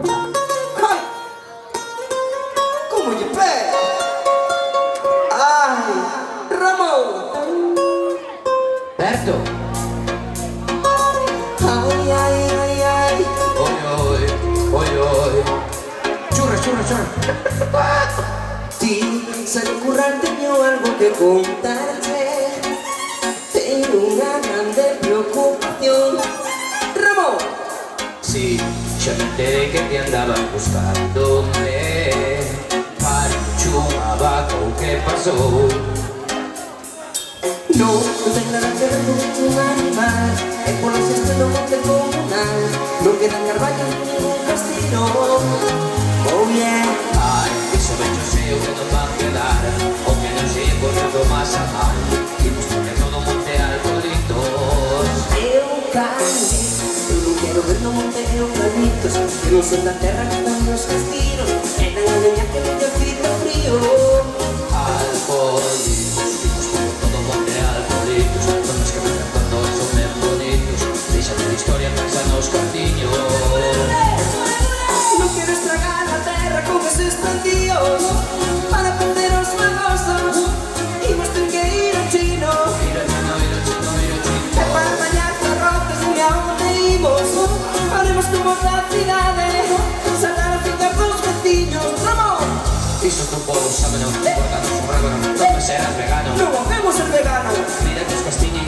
Ai, como lle pega? Ai, Ramón. Berto. Ai, ai, ai, ai. Oi, oi, oi, oi. Churra, churra, churra. Ti, sen currar teño algo que contarte. Teño unha grande preocupación. Ramón. Sí, xa me enterei que te andaban buscándome. Parcho unha vaca ou que pasou. Non ten nada que ver con un animal. E pola xeste do monte comunal non quedan carballos nin ningún castigo. Oh yeah. Ai, iso ben yo sei o que nos van quedar. O que non sei é correndo máis a mal. Imos poner todo monte alcoholitos. Eu canse, eu non quero ver no monte eucaliptos que non son da terra que están nos castiros e na leña que non lle fita frío. Alcoholitos, imos poner todo monte alcoholitos. Non nos que vengan cuando son ben bonitos. Déixate de historia, pensa nos cartiños. Non quero estragar a terra con eses plantíos para perder os magosos. Imos ter que ir ao chino Mira, chino, mira, chino, mira, chino. e para bañar carrotes de a onde imos faremos como da cidade saltar a ficar dos veciños. Ramón, Iso tu povo, sabe non importa, non son raro, non serás vegano. non hacemos el vegano. Mira que os castiños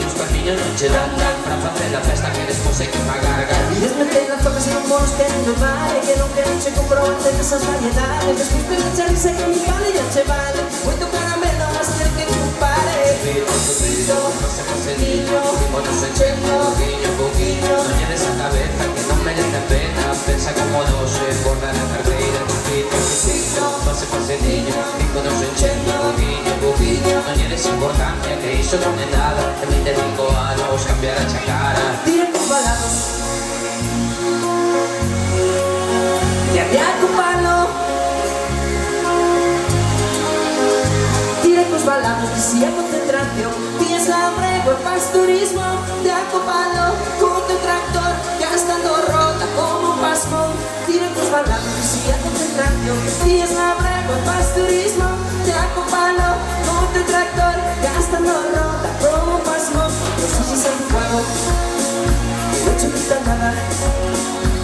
non che dan para facer a festa que despois hai que pagar. Quieres meter las tocas en un bonos que no vale, que non queren che comprobante desas variedades. Despois pensar y se con mi vale ya che vale. Moito caramelo vas ter que chupare. Niño, Poquinho, poquinho, non lle des a cabeza que non merece a pena. Pensa como non se borda na carreira. Pase, niño, pico nos enchendo. Poquinho, poquinho, non lle des importancia que iso non é nada. En 25 anos cambiará a cara. tira tus balados. Ya te acopalo. Tira tus balados, decía concentración. Tienes hambre, buen pasturismo. Te acopalo con tu tractor, gastando rota como un pasmón. Tira tus balados, decía concentración. Tienes hambre, buen pasturismo. Te acopalo con tu tractor, gastando rota como un pasmón. No sé si se fuego, no te quita nada.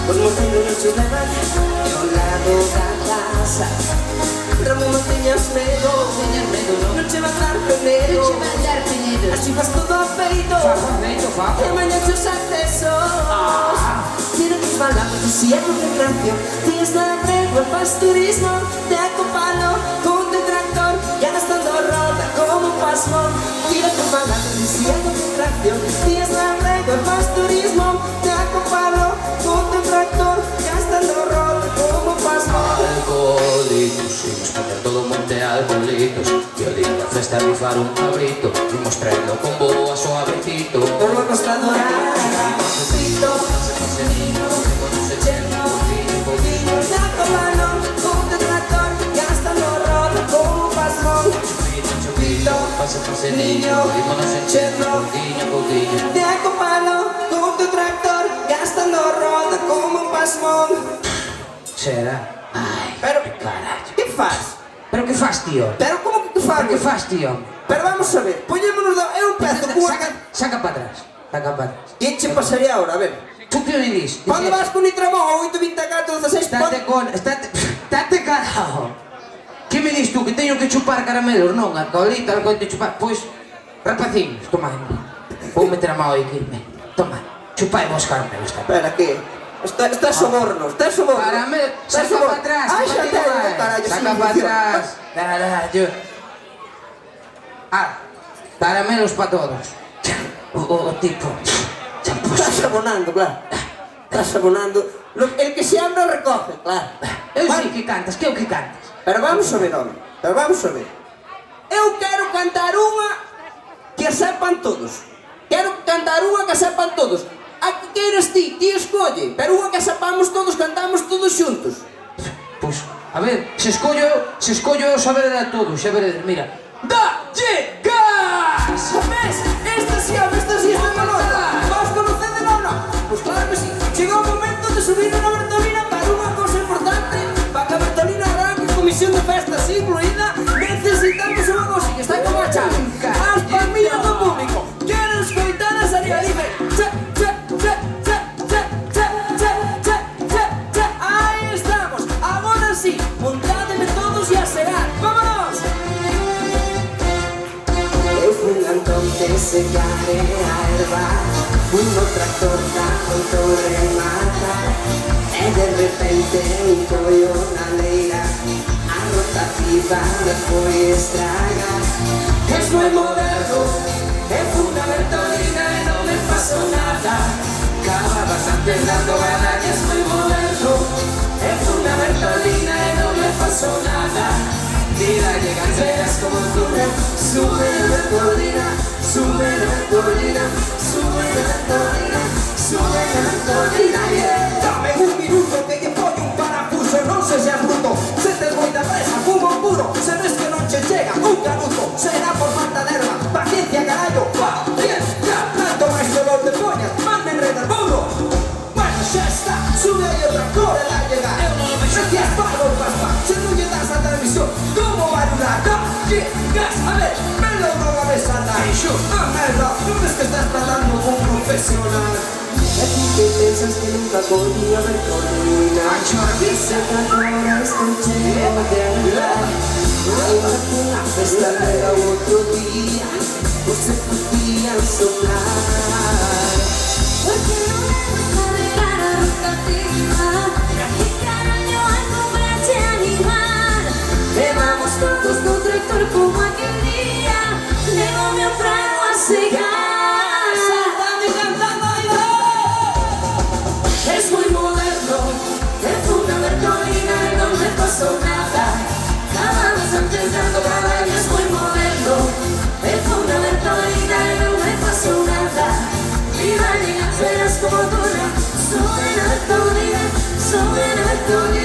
Como tengo noches de baño, e ao lado da casa. Ramón, non teñas medo, non che va a dar penedo. Así vas todo a feito, e mañá che os accesos. Tira tus balados, decía concentración. Tienes nada prego, el pasturismo. Te acopalo con tu tractor, ya gastando rota como un pasmón. Tira tus balados, decía concentración. Tienes nada prego, el pasturismo. Te acopalo con tu tractor, gastando rota como un pasmón. Alcoholitos, imos poner todo monte alcoholitos. Violín da festa rifar un cabrito. Imos traerlo con boa suavecito. Por la costa dorada, frito, te acopalo con tu tractor, gastando rota como un pasmón. Pase, niño, ímonos enchendo. Poquinho. Te acopalo con tu tractor, gastando rota como un pasmón. Será? Ai, Pero, carallo. que faz? Pero que faz, tío? Pero como que faz? Pero que faz, tío? Pero vamos a ver, poñémonos da... Eu empezo cunha... Saca para atrás. Saca para atrás. Que che pasaría ahora? A ver. Tú que me dis? Cando vas con Nitramón, 824, 16... Estate calado. Que me dis tú? Que teño que chupar caramelos? Non, alcoholita, algo de chupar. Pois, rapaciños, toma. Vou meter a mão aí, que toma. Chupai vos caramelos. Espera, que? Está soborno, está soborno. Caramelo, saca para atrás. Ai, xa te carallo, saca para atrás. Carallo. Caramelos para todos. O tipo. Está sabonando, claro. Está sabonando. El que se abra recoge, claro. Eu sei que cantas, que é o que cantas. Pero vamos a ver, home. Pero vamos a ver. Eu quero cantar unha que a sepan todos. Quero cantar unha que a sepan todos. A que queiras ti escolle. Pero unha que a sepamos todos, cantamos todos xuntos. Pois, a ver, se escollo saber a todos, a ver, mira. Dalle gas! Ves? Esta sí es unha nota. Vas conocedela ou non? Pois claro que sí. Chegou o momento de subir unha bertolina para unha cosa secare erba, uno tractor tractor mata, e de repente un pollo na leira, a rotativa después estraga. Es muy moderno, es una Bertolina y no me pasó nada. Cava bastante dando gana y es muy moderno, es una Bertolina y no me pasó nada. Mira, llegan ceras como dura, sube la Bertolina, sube la Bertolina, sube la Bertolina, sube la Bertolina, yeah. Dame un minuto que te pone un parafuso, no sé si es bruto, se te voy de presa, fumo puro, se ves que noche llega un canuto, será por falta de herba, paciencia carajo, paciencia, tanto más dolor de pollas, manda enreda el burro. Bueno, ya está, sube ahí otra cora a llegar, gracias Pablo Paspa, se no llegas a transmisión, ¿cómo va a durar? No llegas, a ver, me lo no a besar, ah, merda, no ves que estás tratando con un profesional. ¿A ti que piensas que nunca podía ver Bertolina? Ese calor escuché de hablar. Álvate la fiesta era otro día, no se podía soplar. Porque no me gusta de la rotativa, practicar año algo brache animal. Le vamos todos no tractor como aquel día, luego me ofrano a cegar. Es muy moderno, es una Bertolina y no me pasó nada. Nada más antes dando gana y es muy moderno, es una Bertolina y no me pasó nada. Mira, llegan ceras como dura, sube la Bertolina, sube la Bertolina.